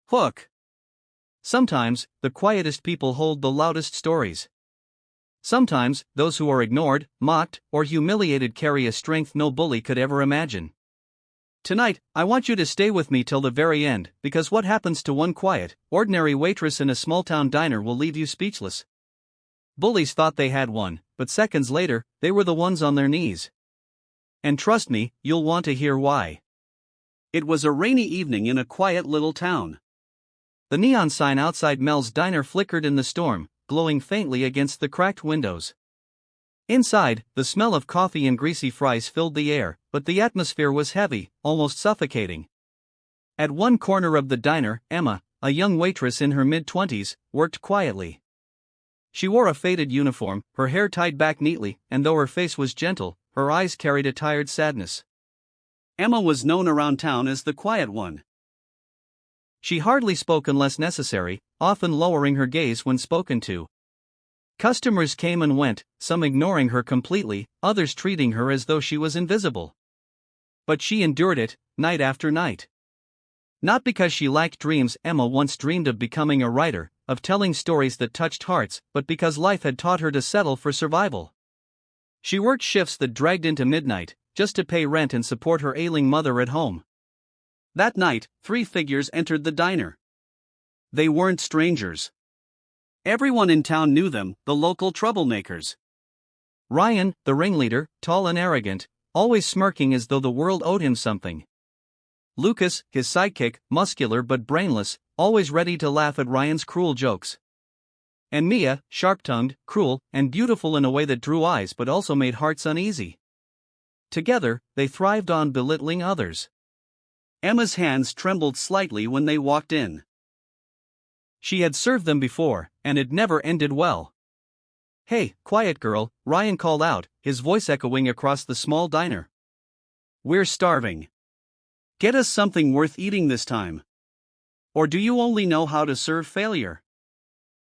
Hook. Sometimes, the quietest people hold the loudest stories. Sometimes, those who are ignored, mocked, or humiliated carry a strength no bully could ever imagine. Tonight, I want you to stay with me till the very end, because what happens to one quiet, ordinary waitress in a small-town diner will leave you speechless. Bullies thought they had one, but seconds later, they were the ones on their knees. And trust me, you'll want to hear why. It was a rainy evening in a quiet little town. The neon sign outside Mel's diner flickered in the storm, glowing faintly against the cracked windows. Inside, the smell of coffee and greasy fries filled the air, but the atmosphere was heavy, almost suffocating. At one corner of the diner, Emma, a young waitress in her mid-20s, worked quietly. She wore a faded uniform, her hair tied back neatly, and though her face was gentle, her eyes carried a tired sadness. Emma was known around town as the quiet one. She hardly spoke unless necessary, often lowering her gaze when spoken to. Customers came and went, some ignoring her completely, others treating her as though she was invisible. But she endured it, night after night. Not because she lacked dreams. Emma once dreamed of becoming a writer, of telling stories that touched hearts, but because life had taught her to settle for survival. She worked shifts that dragged into midnight, just to pay rent and support her ailing mother at home. That night, 3 figures entered the diner. They weren't strangers. Everyone in town knew them, the local troublemakers. Ryan, the ringleader, tall and arrogant, always smirking as though the world owed him something. Lucas, his sidekick, muscular but brainless, always ready to laugh at Ryan's cruel jokes. And Mia, sharp-tongued, cruel, and beautiful in a way that drew eyes but also made hearts uneasy. Together, they thrived on belittling others. Emma's hands trembled slightly when they walked in. She had served them before, and it never ended well. "Hey, quiet girl," Ryan called out, his voice echoing across the small diner. "We're starving. Get us something worth eating this time. Or do you only know how to serve failure?"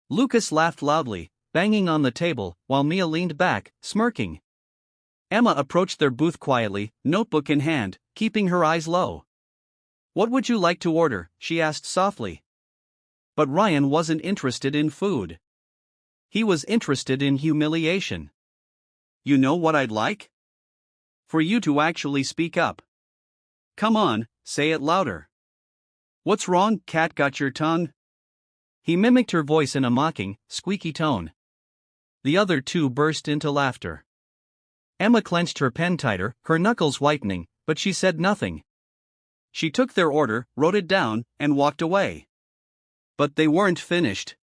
Lucas laughed loudly, banging on the table, while Mia leaned back, smirking. Emma approached their booth quietly, notebook in hand, keeping her eyes low. "What would you like to order?" she asked softly. But Ryan wasn't interested in food. He was interested in humiliation. "You know what I'd like? For you to actually speak up. Come on, say it louder. What's wrong, cat got your tongue?" He mimicked her voice in a mocking, squeaky tone. The other 2 burst into laughter. Emma clenched her pen tighter, her knuckles whitening, but she said nothing. She took their order, wrote it down, and walked away. But they weren't finished.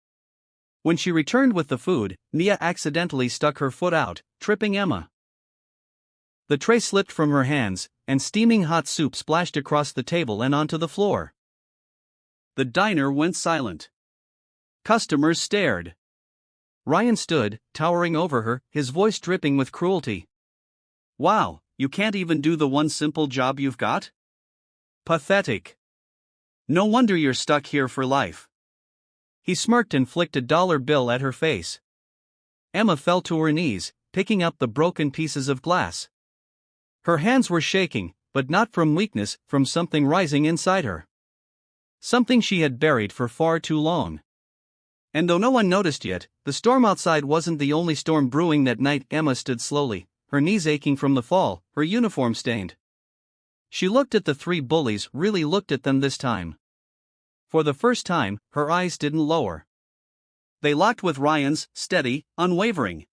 When she returned with the food, Mia accidentally stuck her foot out, tripping Emma. The tray slipped from her hands, and steaming hot soup splashed across the table and onto the floor. The diner went silent. Customers stared. Ryan stood, towering over her, his voice dripping with cruelty. "Wow, you can't even do the one simple job you've got? Pathetic. No wonder you're stuck here for life." He smirked and flicked a dollar bill at her face. Emma fell to her knees, picking up the broken pieces of glass. Her hands were shaking, but not from weakness, from something rising inside her. Something she had buried for far too long. And though no one noticed yet, the storm outside wasn't the only storm brewing that night. Emma stood slowly, her knees aching from the fall, her uniform stained. She looked at the 3 bullies, really looked at them this time. For the first time, her eyes didn't lower. They locked with Ryan's, steady, unwavering.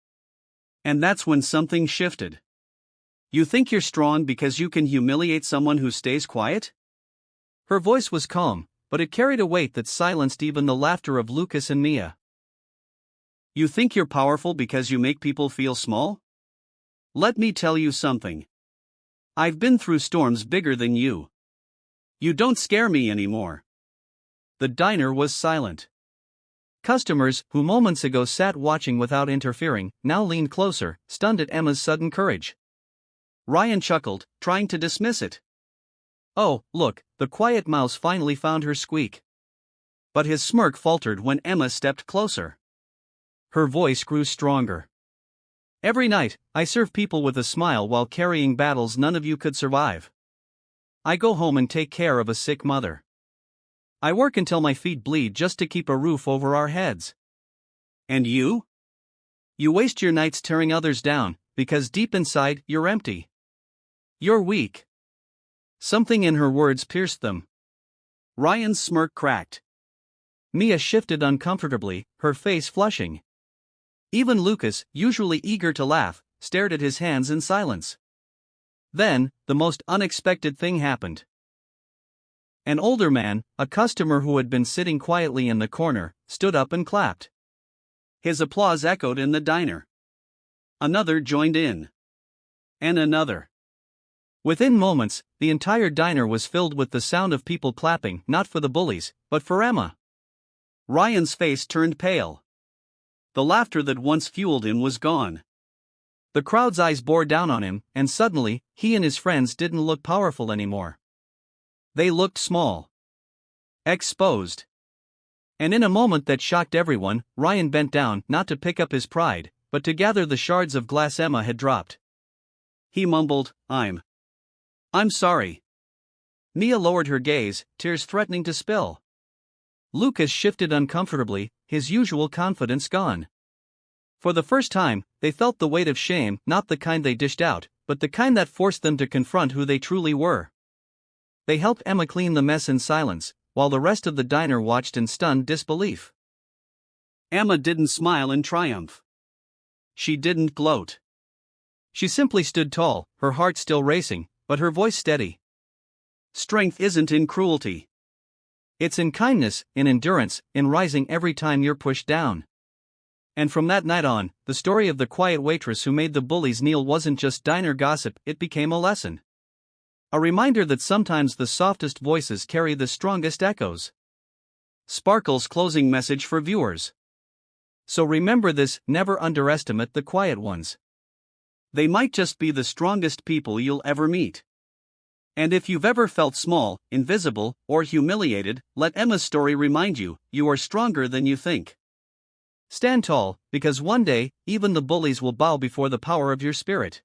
And that's when something shifted. "You think you're strong because you can humiliate someone who stays quiet?" Her voice was calm, but it carried a weight that silenced even the laughter of Lucas and Mia. "You think you're powerful because you make people feel small? Let me tell you something. I've been through storms bigger than you. You don't scare me anymore." The diner was silent. Customers, who moments ago sat watching without interfering, now leaned closer, stunned at Emma's sudden courage. Ryan chuckled, trying to dismiss it. "Oh, look, the quiet mouse finally found her squeak." But his smirk faltered when Emma stepped closer. Her voice grew stronger. "Every night, I serve people with a smile while carrying battles none of you could survive. I go home and take care of a sick mother. I work until my feet bleed just to keep a roof over our heads. And you? You waste your nights tearing others down, because deep inside, you're empty. You're weak. Something in her words pierced them. Ryan's smirk cracked. Mia shifted uncomfortably, her face flushing. Even Lucas, usually eager to laugh, stared at his hands in silence. Then, the most unexpected thing happened. An older man, a customer who had been sitting quietly in the corner, stood up and clapped. His applause echoed in the diner. Another joined in. And another. Within moments, the entire diner was filled with the sound of people clapping, not for the bullies, but for Emma. Ryan's face turned pale. The laughter that once fueled him was gone. The crowd's eyes bore down on him, and suddenly, he and his friends didn't look powerful anymore. They looked small. Exposed. And in a moment that shocked everyone, Ryan bent down, not to pick up his pride, but to gather the shards of glass Emma had dropped. He mumbled, I'm sorry. Mia lowered her gaze, tears threatening to spill. Lucas shifted uncomfortably, his usual confidence gone. For the first time, they felt the weight of shame, not the kind they dished out, but the kind that forced them to confront who they truly were. They helped Emma clean the mess in silence, while the rest of the diner watched in stunned disbelief. Emma didn't smile in triumph. She didn't gloat. She simply stood tall, her heart still racing, but her voice steady. Strength isn't in cruelty. It's in kindness, in endurance, in rising every time you're pushed down. And from that night on, the story of the quiet waitress who made the bullies kneel wasn't just diner gossip, it became a lesson. A reminder that sometimes the softest voices carry the strongest echoes. Sparkle's closing message for viewers. So remember this, never underestimate the quiet ones. They might just be the strongest people you'll ever meet. And if you've ever felt small, invisible, or humiliated, let Emma's story remind you, you are stronger than you think. Stand tall, because one day, even the bullies will bow before the power of your spirit.